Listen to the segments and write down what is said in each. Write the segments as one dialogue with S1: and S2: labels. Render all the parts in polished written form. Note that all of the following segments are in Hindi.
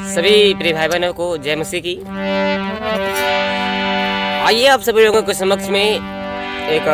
S1: सभी प्रिय भाई बहनों को जय मसीह की। आइए आप सभी लोगों के समक्ष में एक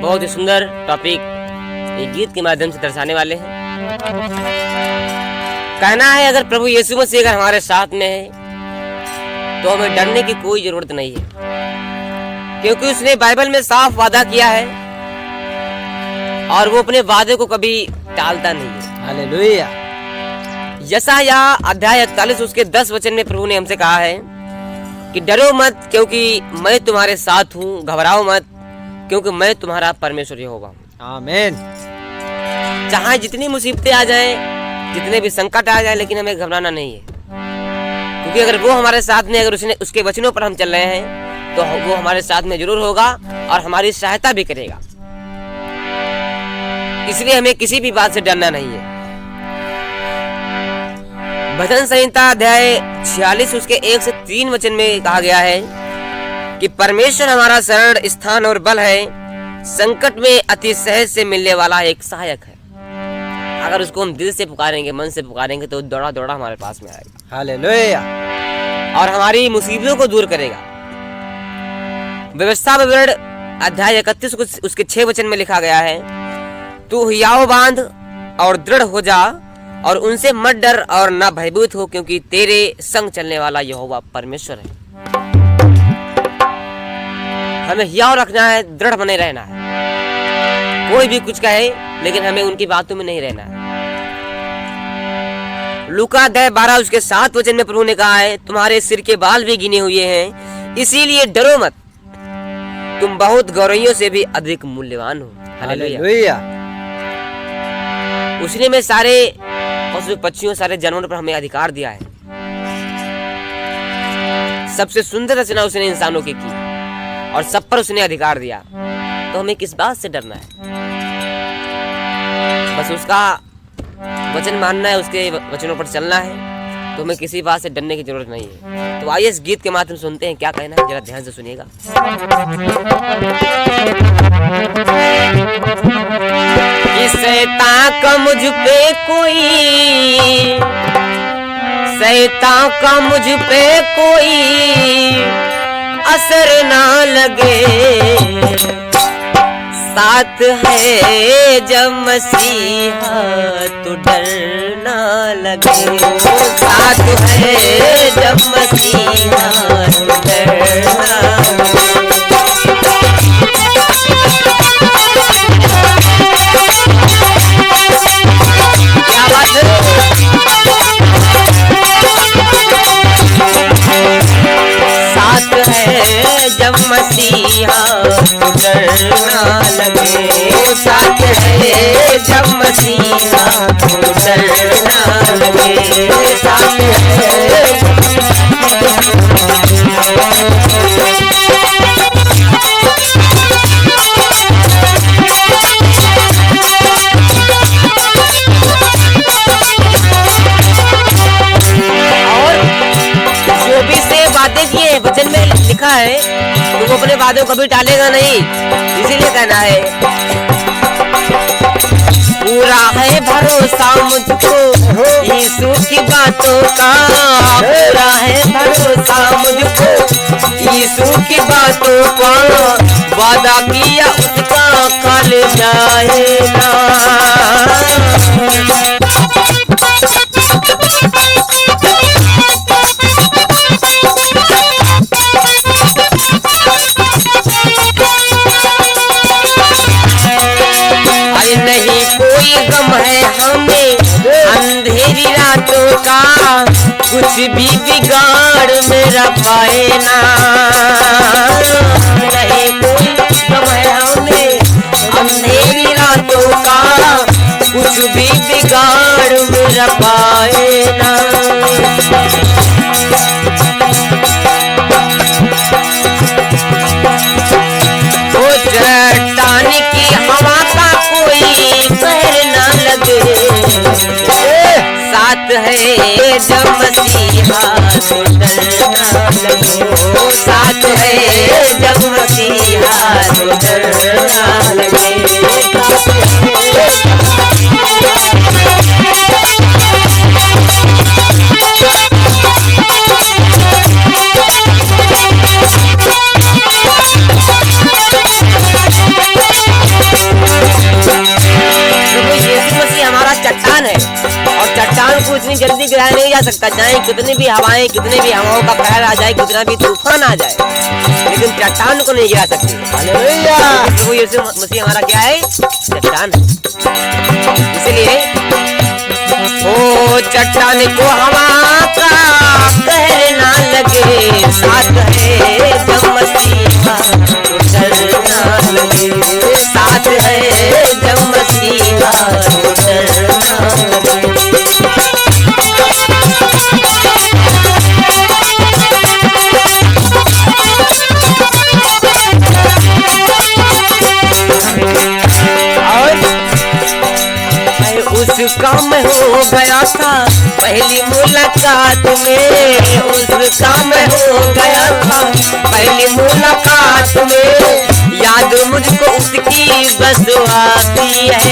S1: बहुत ही सुंदर टॉपिक एक गीत के माध्यम से दर्शाने वाले हैं। कहना है अगर प्रभु यीशु मसीह अगर हमारे साथ में है तो हमें डरने की कोई जरूरत नहीं है, क्योंकि उसने बाइबल में साफ वादा किया है और वो अपने वादे को कभी टालता नहीं है।
S2: हालेलुया।
S1: यशाया अध्याय 41 उसके 10 वचन में प्रभु ने हमसे कहा है कि डरो मत क्योंकि मैं तुम्हारे साथ हूँ, घबराओ मत क्योंकि मैं तुम्हारा परमेश्वर यहोवा हूँ।
S2: आमीन।
S1: चाहे जितनी मुसीबतें आ जाएं, जितने भी संकट आ जाए, लेकिन हमें घबराना नहीं है, क्योंकि अगर वो हमारे साथ में, अगर उसने उसके वचनों पर हम चल रहे हैं तो वो हमारे साथ में जरूर होगा और हमारी सहायता भी करेगा। इसलिए हमें किसी भी बात से डरना नहीं है। भजन संहिता अध्याय 46 उसके 1 से 3 वचन में कहा गया है कि परमेश्वर हमारा शरण स्थान और बल है, संकट में अति सहज से मिलने वाला एक सहायक है। अगर उसको हम दिल से पुकारेंगे, मन से पुकारेंगे तो दौड़ा दौड़ा हमारे पास में आएगा।
S2: हालेलुया।
S1: और हमारी मुसीबतों को दूर करेगा। व्यवस्था विवरण अध्याय 31 उसके 6 वचन में लिखा गया है, तू हियाव बांध और दृढ़ हो जा और उनसे मत डर और न भयभीत हो, क्योंकि तेरे संग चलने वाला यहोवा परमेश्वर है। हमें हियाव रखना है, दृढ़ बने रहना है। कोई भी कुछ कहे लेकिन हमें उनकी बातों में नहीं रहना है। लूका अध्याय 12 उसके 7 वचन में प्रभु ने कहा है, तुम्हारे सिर के बाल भी गिने हुए हैं, इसीलिए डरो मत, तुम बहुत गौरैयों से भी अधिक मूल्यवान हो।
S2: हालेलुया।
S1: उसने में सारे पशु पक्षियों, सारे जानवरों पर हमें अधिकार दिया है। सबसे सुंदर रचना उसने इंसानों की और सब पर उसने अधिकार दिया, तो हमें किस बात से डरना है? बस उसका वचन मानना है, उसके वचनों पर चलना है, तो हमें किसी बात से डरने की जरूरत नहीं है। तो आइए इस गीत के माध्यम से सुनते हैं क्या कहना है, जरा ध्यान से सुनिएगा। शैतान का मुझ पे कोई, शैतान का मुझ पे कोई असर ना लगे, साथ है जब मसीहा तो डर ना लगे, साथ है जब मसीहा तो डर ना लगे। साथ है जब मसीहा तो डरना लगे, साथ है जब मसीहा तो डरना लगे, साथ है। वचन में लिखा है तुम अपने वादों को कभी टालेगा नहीं, इसीलिए कहना है पूरा है भरोसा मुझको यीशु की बातों का, पूरा है भरोसा मुझको यीशु की बातों का, वादा किया उसका फल जाएगा। नहीं कोई गम है हमें अंधेरी रातों का, कुछ भी बिगाड़ मेरा पाए ना, नहीं कोई गम है हमें अंधेरी रातों का, कुछ भी बिगाड़ मेरा पाए ना। वो चट्टान की हवा का कोई कहर ना लगे, साथ है जब मसीहा तो डरना लगे, साथ है जब मसीहा तो डरना लगे। उतनी जल्दी गिराया नहीं जा सकता, चाहे कितनी भी हवाएं, कितने भी हवाओं का कहर आ जाए, कितना भी तूफान आ जाए, लेकिन चट्टान को नहीं गिरा सकती। प्रभु यीशु मसीह हमारा क्या है? चट्टान। इसलिए ओ चट्टान को हवा का कहर ना लगे, साथ है जब मसीहा तो डरना लगे, साथ है जब मसीहा तो डरना लगे। उसका मैं हो गया था पहली मुलाकात में, उसका मैं हो गया था पहली मुलाकात में, याद मुझको उसकी बस आती है।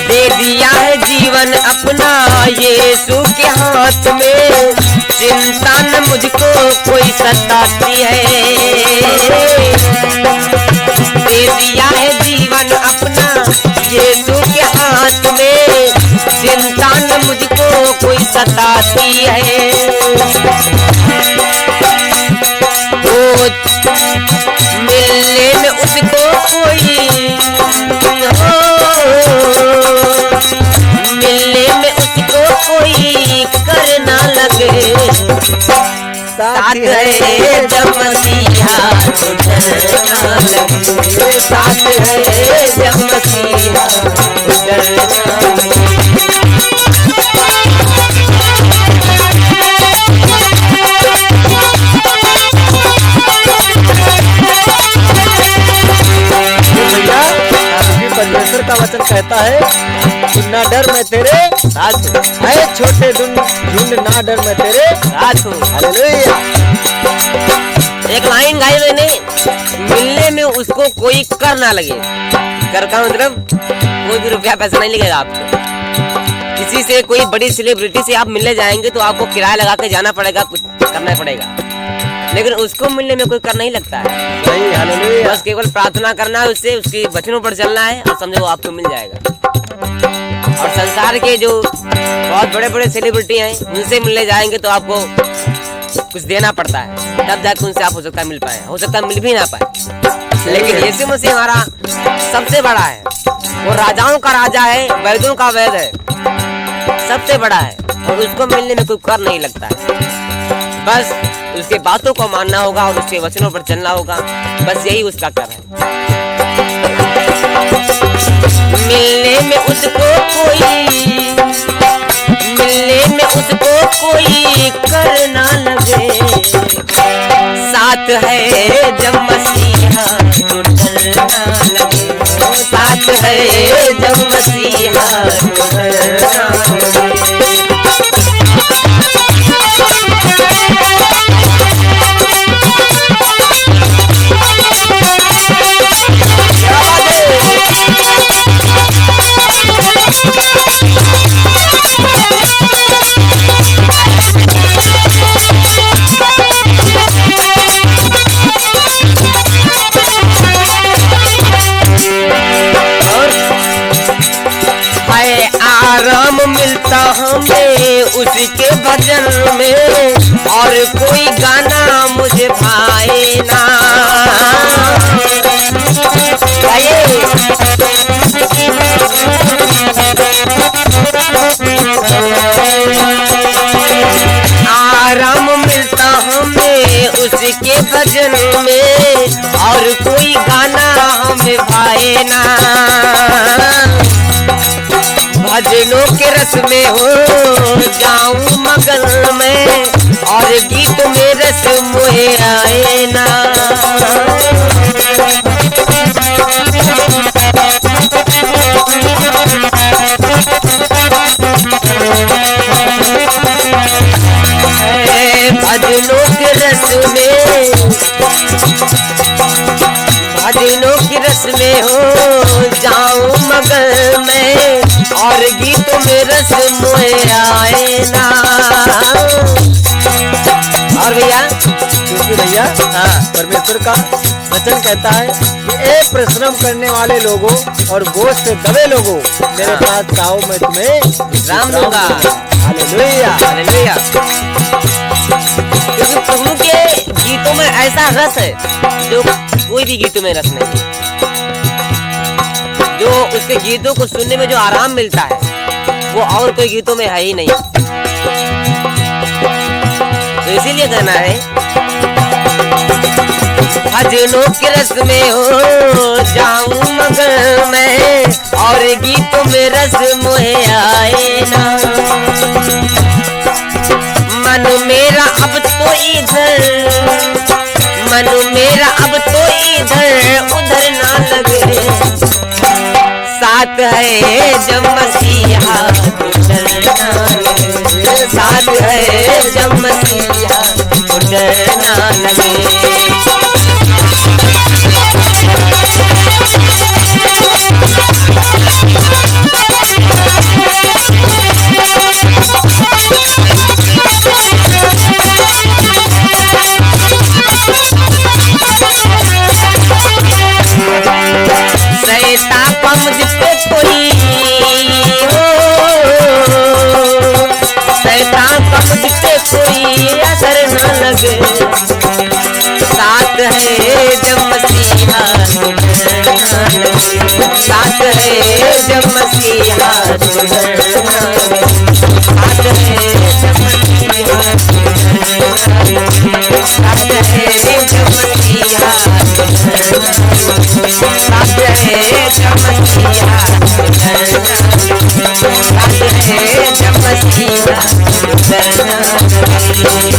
S1: दे दिया है जीवन अपना यीशु के हाथ में, चिंता न मुझको कोई सताती है। दे दिया है जीवन अपना यीशु के हाथ में, चिंता न मुझको कोई सताती है। वो मिलने में उसको कोई कोई करना लगे, साथ है जब मसीहा तो डरना लगे, साथ है जब मसीहा तो डरना लगे।
S2: परमेश्वर का वचन कहता है ना डर मैं तेरे साथ हूँ, छोटे झुंड ना डर मैं तेरे साथ हूँ। हालेलुया।
S1: एक लाइन गाई मैंने, मिलने में उसको कोई कर ना लगे। कर का मतलब कोई भी रुपया पैसा नहीं लगेगा आपको। किसी से कोई बड़ी सेलिब्रिटी से आप मिलने जाएंगे तो आपको किराया लगा के जाना पड़ेगा, कुछ करना पड़ेगा, लेकिन उसको मिलने में कोई कर नहीं लगता है। बस केवल प्रार्थना करना है उससे, उसके वचनों पर चलना है और समझो वो आपको मिल जाएगा। और संसार के जो बहुत बड़े बड़े सेलिब्रिटी हैं उनसे मिलने जाएंगे तो आपको कुछ देना पड़ता है, तब जाकर उनसे आप हो सकता है मिल पाए, हो सकता है मिल भी ना पाए। लेकिन यीशु मसीह हमारा सबसे बड़ा है, वो राजाओं का राजा है, वैद्यों का वैद है, सबसे बड़ा है और उसको मिलने में कोई कर नहीं लगता है। बस उसके बातों को मानना होगा और उसके वचनों पर चलना होगा, बस यही उसका कर है। मिलने में उसको कोई करना लगे, साथ है जब मसीहा तो डरना लगे, साथ है जब मसीहा तो डरना लगे। आराम मिलता हमें उसके भजन में, और कोई गाना मुझे भाए ना। आराम मिलता हमें उसके भजन में, और कोई गाना हमें भाए ना। भजनों के रस में हो जाऊं मगन में, और गीत में रस मोहे आए ना। भजनों के रस में, भजनों के रस में हो जाऊं मगन में, और गीत में रस मोहे आए ना।
S2: देखिए भैया,
S1: हाँ।
S2: परमेश्वर का वचन कहता है कि ए परिश्रम करने वाले लोगों और बोझ से दबे लोगों, मेरे
S1: हाँ।
S2: पास आओ, मैं तुम्हें
S1: विश्राम दूंगा।
S2: हालेलुया।
S1: हालेलुया। क्योंकि प्रभु के गीतों में ऐसा रस है जो कोई भी गीतों में रस नहीं, जो उसके गीतों को सुनने में जो आराम मिलता है वो और कोई गीतों में है ही नहीं। तो इसीलिए कहना है, भजनों के रस में हो जाऊं मगर मैं, और गीतों में रस मोहे आए ना। मन मेरा अब तो इधर, मन मेरा अब तो इधर उधर ना लगे, साथ है जब मसीहा तो डरना लगे, साथ है जब मसीहा तो डरना लगे। सैता पम जिसपे कोई हो, सैता पम जिसपे कोई असर न लगे, साथ है जब मसीहा तो डरना लगे, साथ है जब मसीहा तो डरना लगे, साथ है जब मसीहा तो डरना लगे, साथ है जब मसीहा तो डरना लगे, साथ है जब मसीहा तो डरना लगे, साथ है जब मसीहा तो डरना लगे।